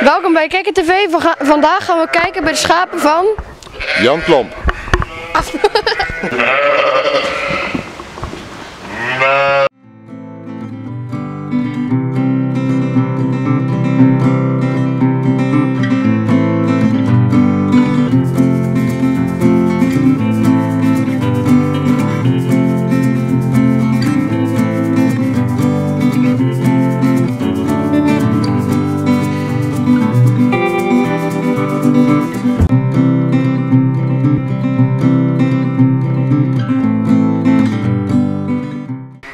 Welkom bij Kijken TV. Vandaag gaan we kijken bij de schapen van Jan Klomp.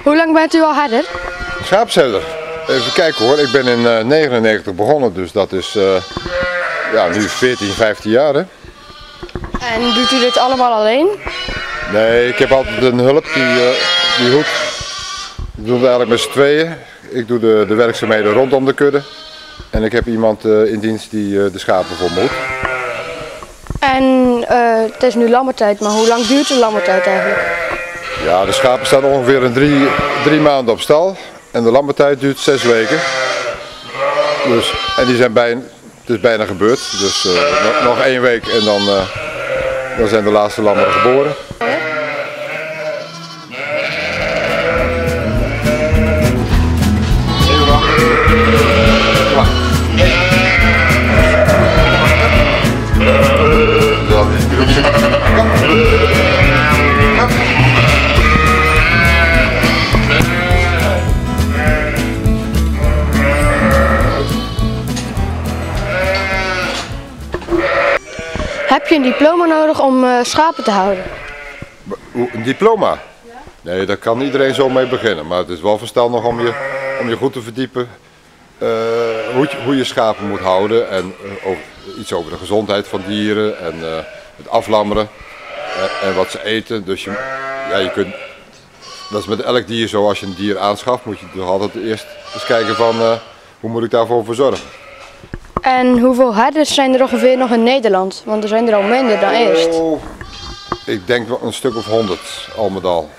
Hoe lang bent u al herder? Schaapsherder. Even kijken hoor, ik ben in 1999 begonnen, dus dat is nu 14, 15 jaar hè. En doet u dit allemaal alleen? Nee, ik heb altijd een hulp die hoed. We doen het eigenlijk met z'n tweeën. Ik doe de werkzaamheden rondom de kudde. En ik heb iemand in dienst die de schapen voor me hoedt. En het is nu lammertijd, maar hoe lang duurt de lammertijd eigenlijk? Ja, de schapen staan ongeveer een drie maanden op stal. En de lammertijd duurt 6 weken. Dus, en die zijn het is bijna gebeurd. Dus nog 1 week en dan zijn de laatste lammeren geboren. Heb je een diploma nodig om schapen te houden? Een diploma? Nee, daar kan iedereen zo mee beginnen. Maar het is wel verstandig om je goed te verdiepen hoe je schapen moet houden. En iets over de gezondheid van dieren en het aflammeren en wat ze eten. Dus je kunt, dat is met elk dier zo, als je een dier aanschaft moet je toch altijd eerst eens kijken van hoe moet ik daarvoor zorgen. En hoeveel herders zijn er ongeveer nog in Nederland? Want er zijn er al minder dan eerst. Oh, ik denk wel een stuk of 100 al met al.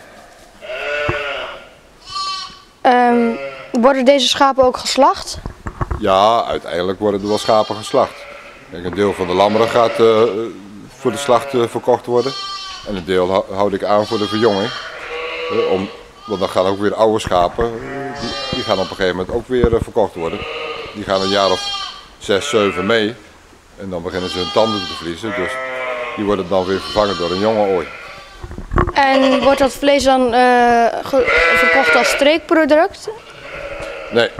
Worden deze schapen ook geslacht? Ja, uiteindelijk worden er wel schapen geslacht. Kijk, een deel van de lammeren gaat voor de slacht verkocht worden. En een deel houd ik aan voor de verjonging. Want dan gaan ook weer oude schapen, die gaan op een gegeven moment ook weer verkocht worden. Die gaan een jaar of 6, 7 mee. En dan beginnen ze hun tanden te verliezen. Dus die worden dan weer vervangen door een jonge ooi. En wordt dat vlees dan verkocht als streekproduct? Nee,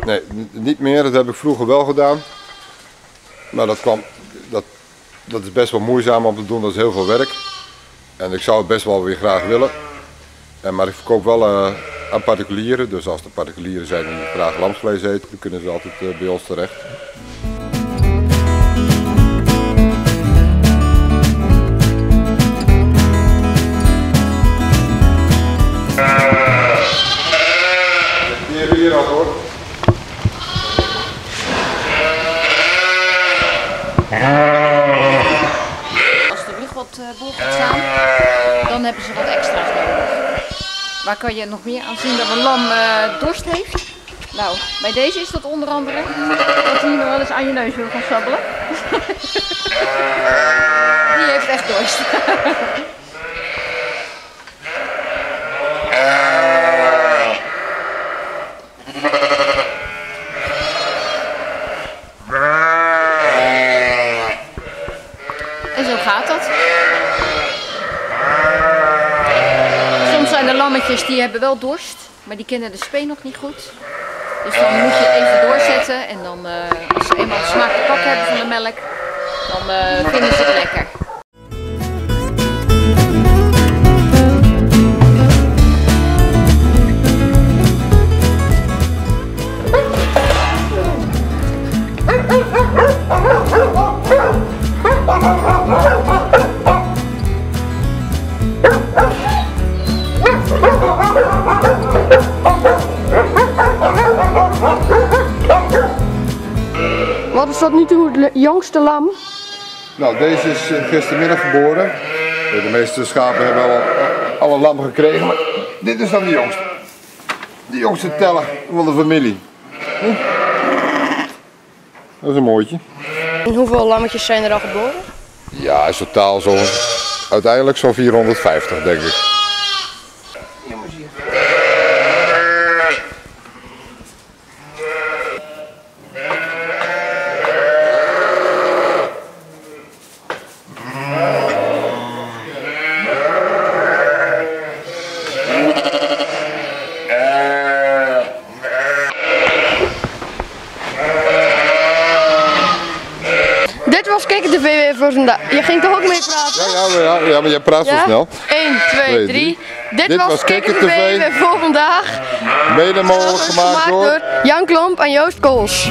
niet meer. Dat heb ik vroeger wel gedaan. Maar dat is best wel moeizaam om te doen. Dat is heel veel werk. En ik zou het best wel weer graag willen. Maar ik verkoop wel aan particulieren. Dus als er particulieren zijn die graag lamsvlees eten, dan kunnen ze altijd bij ons terecht. Hier al hoor. Als de rug wat bol gaat staan, dan hebben ze wat extra's nodig. Waar kan je nog meer aan zien dat een lam dorst heeft? Nou, bij deze is dat onder andere dat hij nog wel eens aan je neus wil gaan sabbelen. Die heeft echt dorst. En zo gaat dat. Soms zijn er lammetjes die hebben wel dorst, maar die kennen de speen nog niet goed. Dus dan moet je het even doorzetten en dan als ze eenmaal de smaak te pakken hebben van de melk, dan vinden ze het lekker. Wat is tot nu toe het jongste lam? Nou, deze is gistermiddag geboren. De meeste schapen hebben al een lam gekregen, maar dit is dan de jongste. De jongste teller van de familie. Dat is een mooitje. En hoeveel lammetjes zijn er al geboren? Ja, is totaal zo, uiteindelijk zo'n 450 denk ik. Dit was Kikker TV weer voor vandaag. Je ging toch ook mee praten? Ja, maar jij praat zo snel. 1, 2, 3. Dit was was Kikker Kikker TV TV. weer voor vandaag. Mede mogelijk gemaakt door Jan Klomp en Joost Kools.